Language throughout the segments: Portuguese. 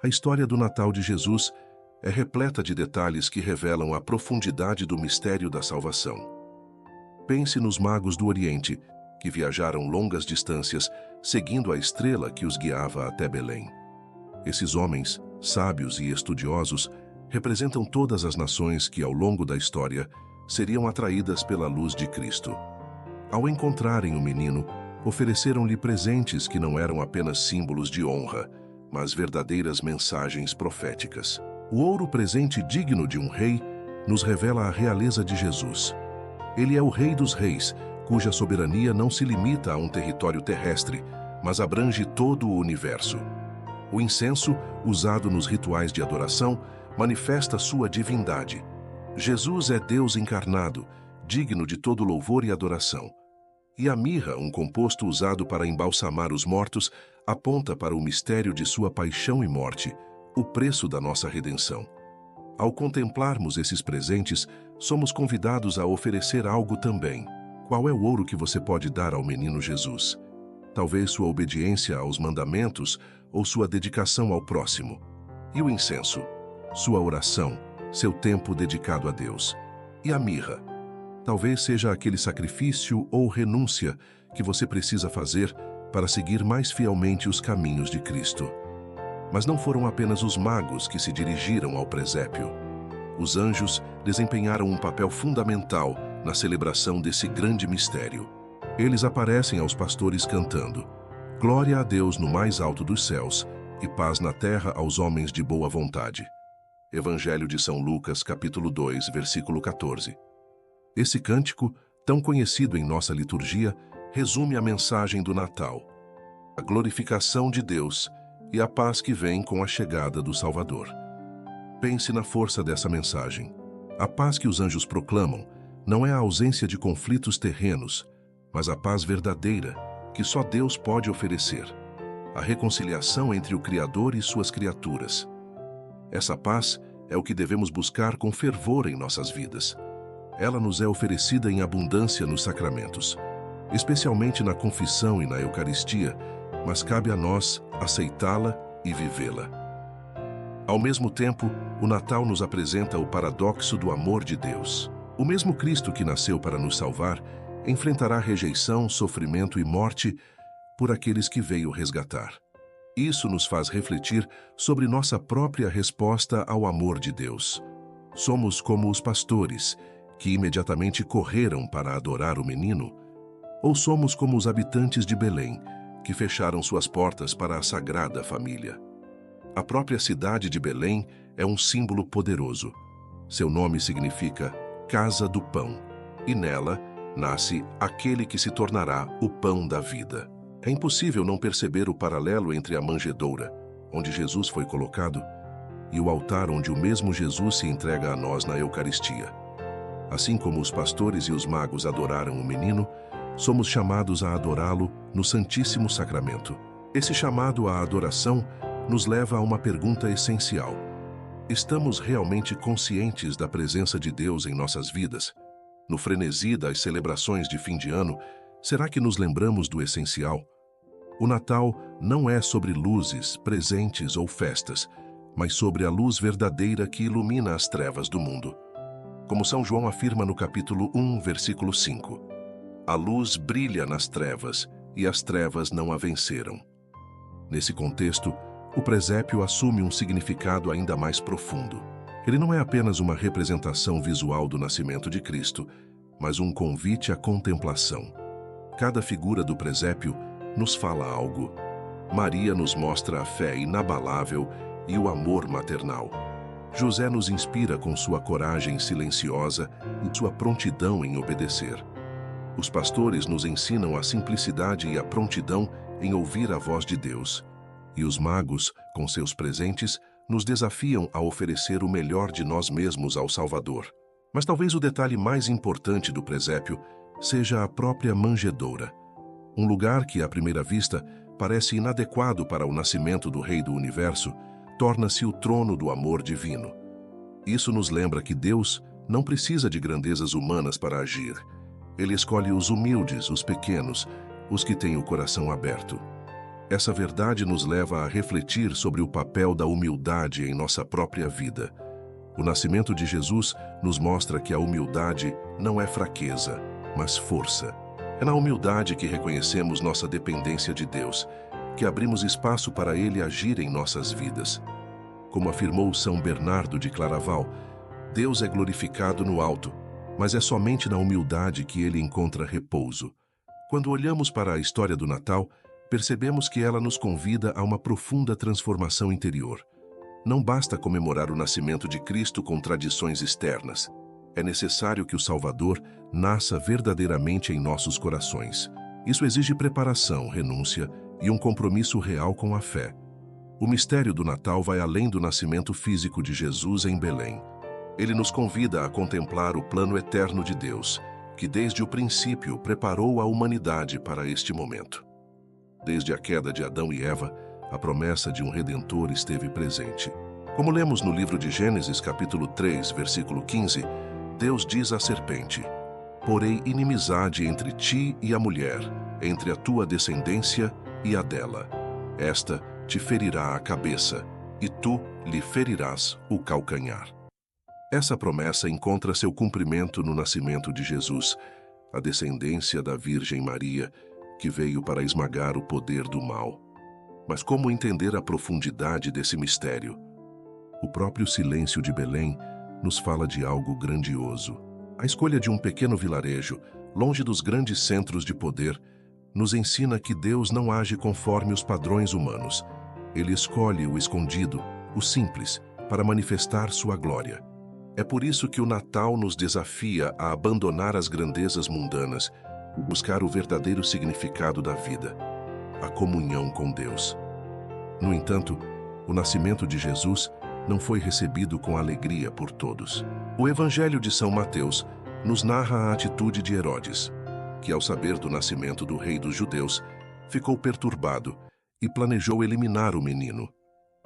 A história do Natal de Jesus é repleta de detalhes que revelam a profundidade do mistério da salvação. Pense nos magos do Oriente, que viajaram longas distâncias, seguindo a estrela que os guiava até Belém. Esses homens, sábios e estudiosos, representam todas as nações que, ao longo da história, seriam atraídas pela luz de Cristo. Ao encontrarem o menino, ofereceram-lhe presentes que não eram apenas símbolos de honra, mas verdadeiras mensagens proféticas. O ouro presente digno de um rei nos revela a realeza de Jesus. Ele é o Rei dos Reis, cuja soberania não se limita a um território terrestre, mas abrange todo o universo. O incenso, usado nos rituais de adoração, manifesta sua divindade. Jesus é Deus encarnado, digno de todo louvor e adoração. E a mirra, um composto usado para embalsamar os mortos, aponta para o mistério de sua paixão e morte, o preço da nossa redenção. Ao contemplarmos esses presentes, somos convidados a oferecer algo também. Qual é o ouro que você pode dar ao menino Jesus? Talvez sua obediência aos mandamentos ou sua dedicação ao próximo. E o incenso? Sua oração, seu tempo dedicado a Deus. E a mirra? Talvez seja aquele sacrifício ou renúncia que você precisa fazer para seguir mais fielmente os caminhos de Cristo. Mas não foram apenas os magos que se dirigiram ao presépio. Os anjos desempenharam um papel fundamental na celebração desse grande mistério. Eles aparecem aos pastores cantando: Glória a Deus no mais alto dos céus e paz na terra aos homens de boa vontade. Evangelho de São Lucas, capítulo 2, versículo 14. Esse cântico, tão conhecido em nossa liturgia, resume a mensagem do Natal: a glorificação de Deus e a paz que vem com a chegada do Salvador. Pense na força dessa mensagem. A paz que os anjos proclamam não é a ausência de conflitos terrenos, mas a paz verdadeira que só Deus pode oferecer. A reconciliação entre o Criador e suas criaturas. Essa paz é o que devemos buscar com fervor em nossas vidas. Ela nos é oferecida em abundância nos sacramentos, especialmente na confissão e na Eucaristia, mas cabe a nós aceitá-la e vivê-la. Ao mesmo tempo, o Natal nos apresenta o paradoxo do amor de Deus. O mesmo Cristo que nasceu para nos salvar enfrentará rejeição, sofrimento e morte por aqueles que veio resgatar. Isso nos faz refletir sobre nossa própria resposta ao amor de Deus. Somos como os pastores, que imediatamente correram para adorar o menino, ou somos como os habitantes de Belém, que fecharam suas portas para a Sagrada Família. A própria cidade de Belém é um símbolo poderoso. Seu nome significa Casa do Pão, e nela nasce aquele que se tornará o pão da vida. É impossível não perceber o paralelo entre a manjedoura, onde Jesus foi colocado, e o altar onde o mesmo Jesus se entrega a nós na Eucaristia. Assim como os pastores e os magos adoraram o menino, somos chamados a adorá-lo no Santíssimo Sacramento. Esse chamado à adoração nos leva a uma pergunta essencial: estamos realmente conscientes da presença de Deus em nossas vidas? No frenesi das celebrações de fim de ano, será que nos lembramos do essencial? O Natal não é sobre luzes, presentes ou festas, mas sobre a luz verdadeira que ilumina as trevas do mundo. Como São João afirma no capítulo 1, versículo 5. A luz brilha nas trevas, e as trevas não a venceram. Nesse contexto, o presépio assume um significado ainda mais profundo. Ele não é apenas uma representação visual do nascimento de Cristo, mas um convite à contemplação. Cada figura do presépio nos fala algo. Maria nos mostra a fé inabalável e o amor maternal. José nos inspira com sua coragem silenciosa e sua prontidão em obedecer. Os pastores nos ensinam a simplicidade e a prontidão em ouvir a voz de Deus. E os magos, com seus presentes, nos desafiam a oferecer o melhor de nós mesmos ao Salvador. Mas talvez o detalhe mais importante do presépio seja a própria manjedoura. Um lugar que, à primeira vista, parece inadequado para o nascimento do Rei do Universo, torna-se o trono do amor divino. Isso nos lembra que Deus não precisa de grandezas humanas para agir. Ele escolhe os humildes, os pequenos, os que têm o coração aberto. Essa verdade nos leva a refletir sobre o papel da humildade em nossa própria vida. O nascimento de Jesus nos mostra que a humildade não é fraqueza, mas força. É na humildade que reconhecemos nossa dependência de Deus, que abrimos espaço para Ele agir em nossas vidas. Como afirmou São Bernardo de Claraval, Deus é glorificado no alto, mas é somente na humildade que Ele encontra repouso. Quando olhamos para a história do Natal, percebemos que ela nos convida a uma profunda transformação interior. Não basta comemorar o nascimento de Cristo com tradições externas. É necessário que o Salvador nasça verdadeiramente em nossos corações. Isso exige preparação, renúncia e um compromisso real com a fé. O mistério do Natal vai além do nascimento físico de Jesus em Belém. Ele nos convida a contemplar o plano eterno de Deus, que desde o princípio preparou a humanidade para este momento. Desde a queda de Adão e Eva, a promessa de um Redentor esteve presente. Como lemos no livro de Gênesis, capítulo 3, versículo 15, Deus diz à serpente: "Porei inimizade entre ti e a mulher, entre a tua descendência e a dela. Esta te ferirá a cabeça, e tu lhe ferirás o calcanhar." Essa promessa encontra seu cumprimento no nascimento de Jesus, a descendência da Virgem Maria, que veio para esmagar o poder do mal. Mas como entender a profundidade desse mistério? O próprio silêncio de Belém nos fala de algo grandioso. A escolha de um pequeno vilarejo, longe dos grandes centros de poder, nos ensina que Deus não age conforme os padrões humanos. Ele escolhe o escondido, o simples, para manifestar sua glória. É por isso que o Natal nos desafia a abandonar as grandezas mundanas e buscar o verdadeiro significado da vida, a comunhão com Deus. No entanto, o nascimento de Jesus não foi recebido com alegria por todos. O Evangelho de São Mateus nos narra a atitude de Herodes, que, ao saber do nascimento do rei dos judeus, ficou perturbado e planejou eliminar o menino.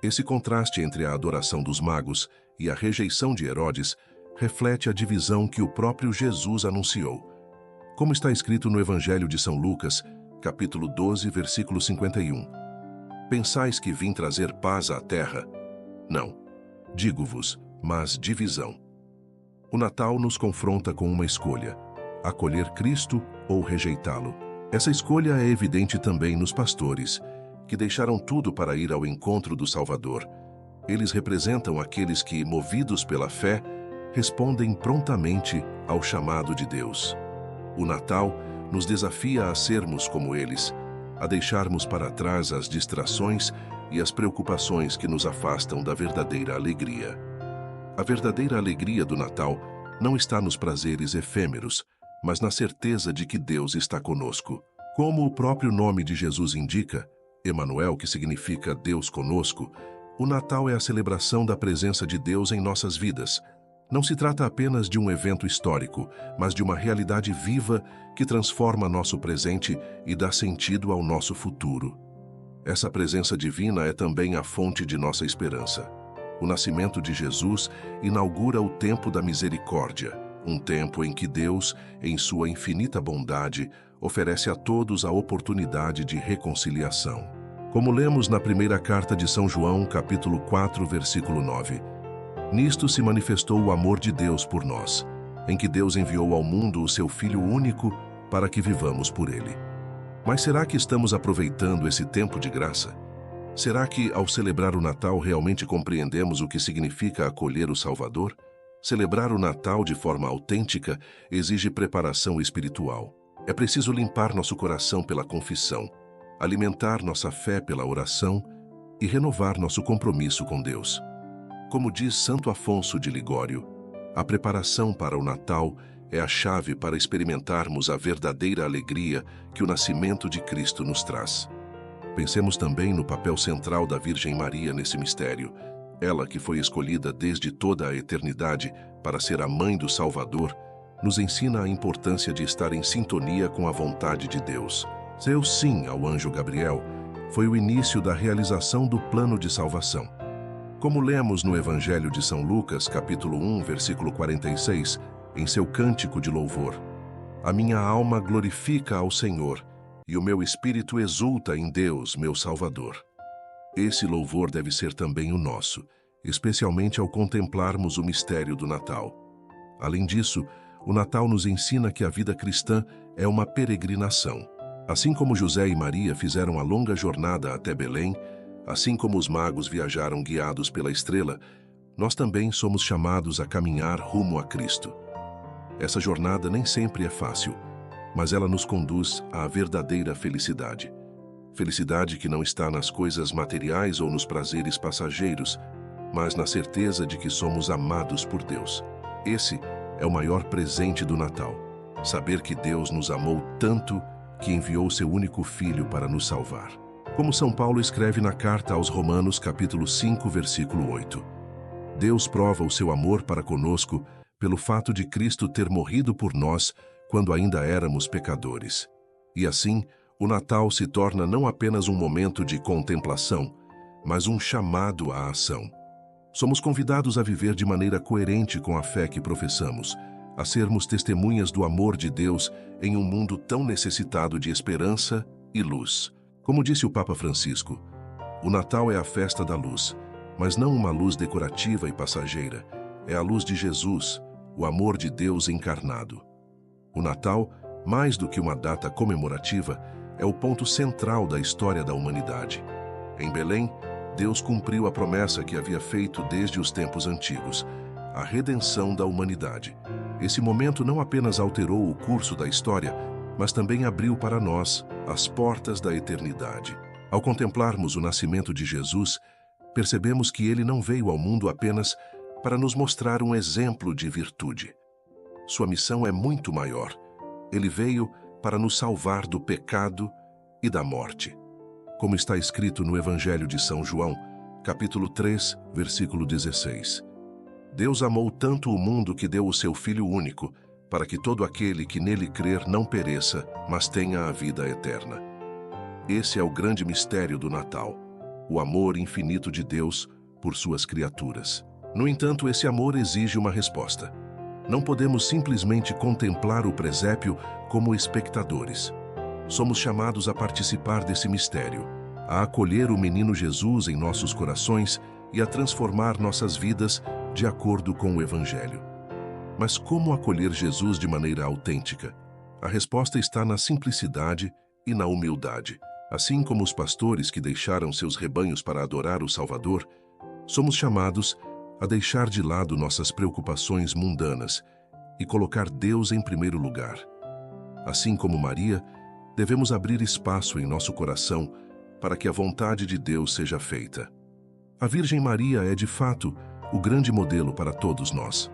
Esse contraste entre a adoração dos magos e a rejeição de Herodes reflete a divisão que o próprio Jesus anunciou. Como está escrito no Evangelho de São Lucas, capítulo 12, versículo 51. Pensais que vim trazer paz à terra? Não, digo-vos, mas divisão. O Natal nos confronta com uma escolha: acolher Cristo ou rejeitá-lo. Essa escolha é evidente também nos pastores, que deixaram tudo para ir ao encontro do Salvador. Eles representam aqueles que, movidos pela fé, respondem prontamente ao chamado de Deus. O Natal nos desafia a sermos como eles, a deixarmos para trás as distrações e as preocupações que nos afastam da verdadeira alegria. A verdadeira alegria do Natal não está nos prazeres efêmeros, mas na certeza de que Deus está conosco. Como o próprio nome de Jesus indica, Emanuel, que significa Deus conosco, o Natal é a celebração da presença de Deus em nossas vidas. Não se trata apenas de um evento histórico, mas de uma realidade viva que transforma nosso presente e dá sentido ao nosso futuro. Essa presença divina é também a fonte de nossa esperança. O nascimento de Jesus inaugura o tempo da misericórdia, um tempo em que Deus, em sua infinita bondade, oferece a todos a oportunidade de reconciliação. Como lemos na primeira carta de São João, capítulo 4, versículo 9, nisto se manifestou o amor de Deus por nós, em que Deus enviou ao mundo o seu Filho único para que vivamos por ele. Mas será que estamos aproveitando esse tempo de graça? Será que, ao celebrar o Natal, realmente compreendemos o que significa acolher o Salvador? Celebrar o Natal de forma autêntica exige preparação espiritual. É preciso limpar nosso coração pela confissão, alimentar nossa fé pela oração e renovar nosso compromisso com Deus. Como diz Santo Afonso de Ligório, a preparação para o Natal é a chave para experimentarmos a verdadeira alegria que o nascimento de Cristo nos traz. Pensemos também no papel central da Virgem Maria nesse mistério. Ela, que foi escolhida desde toda a eternidade para ser a mãe do Salvador, nos ensina a importância de estar em sintonia com a vontade de Deus. Seu sim ao anjo Gabriel foi o início da realização do plano de salvação. Como lemos no Evangelho de São Lucas, capítulo 1, versículo 46, em seu cântico de louvor: "A minha alma glorifica ao Senhor, e o meu espírito exulta em Deus, meu Salvador. Esse louvor deve ser também o nosso, especialmente ao contemplarmos o mistério do Natal. Além disso, o Natal nos ensina que a vida cristã é uma peregrinação. Assim como José e Maria fizeram a longa jornada até Belém, assim como os magos viajaram guiados pela estrela, nós também somos chamados a caminhar rumo a Cristo. Essa jornada nem sempre é fácil, mas ela nos conduz à verdadeira felicidade. Felicidade que não está nas coisas materiais ou nos prazeres passageiros, mas na certeza de que somos amados por Deus. Esse é o maior presente do Natal, saber que Deus nos amou tanto que enviou seu único Filho para nos salvar. Como São Paulo escreve na carta aos Romanos, capítulo 5, versículo 8. Deus prova o seu amor para conosco pelo fato de Cristo ter morrido por nós quando ainda éramos pecadores. E assim, o Natal se torna não apenas um momento de contemplação, mas um chamado à ação. Somos convidados a viver de maneira coerente com a fé que professamos, a sermos testemunhas do amor de Deus em um mundo tão necessitado de esperança e luz. Como disse o Papa Francisco, o Natal é a festa da luz, mas não uma luz decorativa e passageira. É a luz de Jesus, o amor de Deus encarnado. O Natal, mais do que uma data comemorativa, é o ponto central da história da humanidade. Em Belém, Deus cumpriu a promessa que havia feito desde os tempos antigos, a redenção da humanidade. Esse momento não apenas alterou o curso da história, mas também abriu para nós as portas da eternidade. Ao contemplarmos o nascimento de Jesus, percebemos que ele não veio ao mundo apenas para nos mostrar um exemplo de virtude. Sua missão é muito maior. Ele veio para nos salvar do pecado e da morte. Como está escrito no Evangelho de São João, capítulo 3, versículo 16. Deus amou tanto o mundo que deu o seu Filho único, para que todo aquele que nele crer não pereça, mas tenha a vida eterna. Esse é o grande mistério do Natal, o amor infinito de Deus por suas criaturas. No entanto, esse amor exige uma resposta. Não podemos simplesmente contemplar o presépio como espectadores. Somos chamados a participar desse mistério, a acolher o menino Jesus em nossos corações e a transformar nossas vidas de acordo com o Evangelho. Mas como acolher Jesus de maneira autêntica? A resposta está na simplicidade e na humildade. Assim como os pastores que deixaram seus rebanhos para adorar o Salvador, somos chamados a deixar de lado nossas preocupações mundanas e colocar Deus em primeiro lugar. Assim como Maria, devemos abrir espaço em nosso coração para que a vontade de Deus seja feita. A Virgem Maria é, de fato, o grande modelo para todos nós.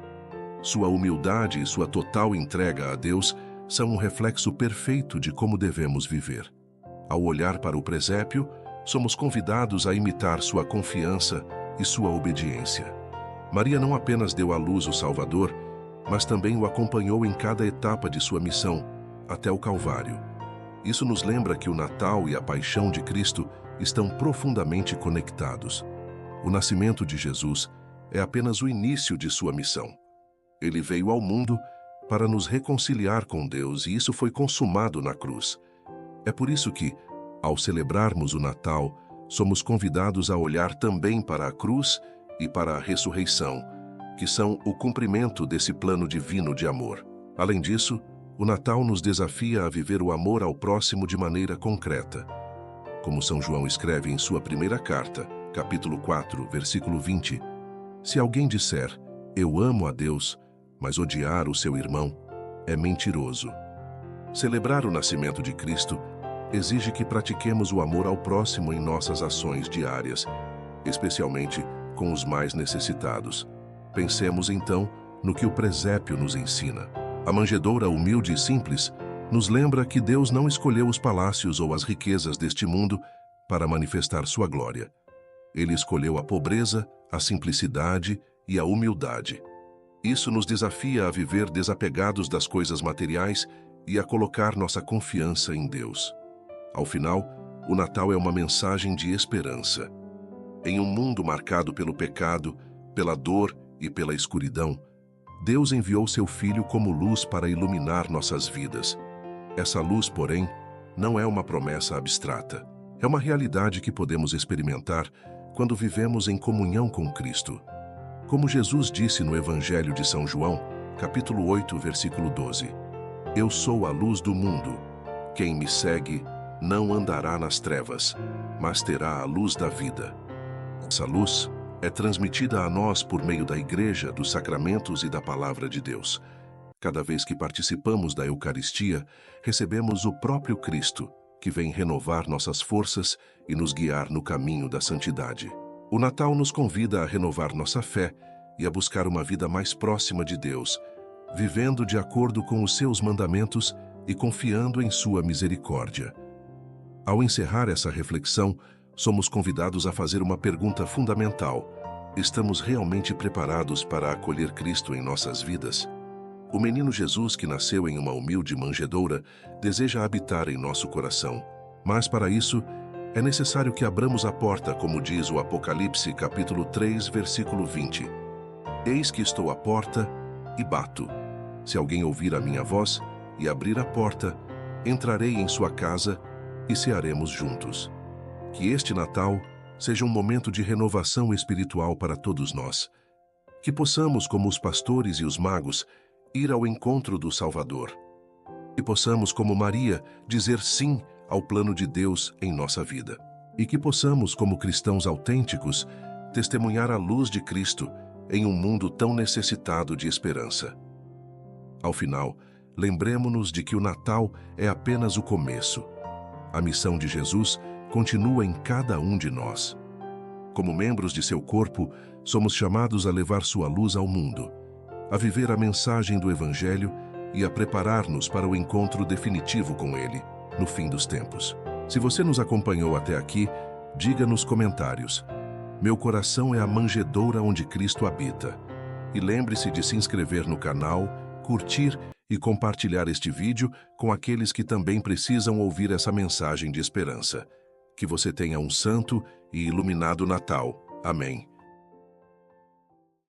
Sua humildade e sua total entrega a Deus são um reflexo perfeito de como devemos viver. Ao olhar para o presépio, somos convidados a imitar sua confiança e sua obediência. Maria não apenas deu à luz o Salvador, mas também o acompanhou em cada etapa de sua missão, até o Calvário. Isso nos lembra que o Natal e a paixão de Cristo estão profundamente conectados. O nascimento de Jesus é apenas o início de sua missão. Ele veio ao mundo para nos reconciliar com Deus e isso foi consumado na cruz. É por isso que, ao celebrarmos o Natal, somos convidados a olhar também para a cruz e para a ressurreição, que são o cumprimento desse plano divino de amor. Além disso, o Natal nos desafia a viver o amor ao próximo de maneira concreta. Como São João escreve em sua primeira carta, capítulo 4, versículo 20, se alguém disser, eu amo a Deus, mas odiar o seu irmão, é mentiroso. Celebrar o nascimento de Cristo exige que pratiquemos o amor ao próximo em nossas ações diárias, especialmente com os mais necessitados. Pensemos então no que o presépio nos ensina. A manjedoura humilde e simples nos lembra que Deus não escolheu os palácios ou as riquezas deste mundo para manifestar sua glória. Ele escolheu a pobreza, a simplicidade e a humildade. Isso nos desafia a viver desapegados das coisas materiais e a colocar nossa confiança em Deus. Ao final, o Natal é uma mensagem de esperança. Em um mundo marcado pelo pecado, pela dor e pela escuridão, Deus enviou seu Filho como luz para iluminar nossas vidas. Essa luz, porém, não é uma promessa abstrata. É uma realidade que podemos experimentar quando vivemos em comunhão com Cristo. Como Jesus disse no Evangelho de São João, capítulo 8, versículo 12: Eu sou a luz do mundo. Quem me segue não andará nas trevas, mas terá a luz da vida. Essa luz é transmitida a nós por meio da Igreja, dos sacramentos e da Palavra de Deus. Cada vez que participamos da Eucaristia, recebemos o próprio Cristo, que vem renovar nossas forças e nos guiar no caminho da santidade. O Natal nos convida a renovar nossa fé e a buscar uma vida mais próxima de Deus, vivendo de acordo com os seus mandamentos e confiando em sua misericórdia. Ao encerrar essa reflexão, somos convidados a fazer uma pergunta fundamental: estamos realmente preparados para acolher Cristo em nossas vidas? O menino Jesus, que nasceu em uma humilde manjedoura, deseja habitar em nosso coração. Mas para isso, é necessário que abramos a porta, como diz o Apocalipse, capítulo 3, versículo 20. Eis que estou à porta e bato. Se alguém ouvir a minha voz e abrir a porta, entrarei em sua casa e cearemos juntos. Que este Natal seja um momento de renovação espiritual para todos nós. Que possamos, como os pastores e os magos, ir ao encontro do Salvador. Que possamos, como Maria, dizer sim ao plano de Deus em nossa vida. E que possamos, como cristãos autênticos, testemunhar a luz de Cristo em um mundo tão necessitado de esperança. Ao final, lembremo-nos de que o Natal é apenas o começo. A missão de Jesus continua em cada um de nós. Como membros de seu corpo, somos chamados a levar sua luz ao mundo, a viver a mensagem do Evangelho e a preparar-nos para o encontro definitivo com Ele, no fim dos tempos. Se você nos acompanhou até aqui, diga nos comentários: meu coração é a manjedoura onde Cristo habita. E lembre-se de se inscrever no canal, curtir e compartilhar este vídeo com aqueles que também precisam ouvir essa mensagem de esperança. Que você tenha um santo e iluminado Natal. Amém.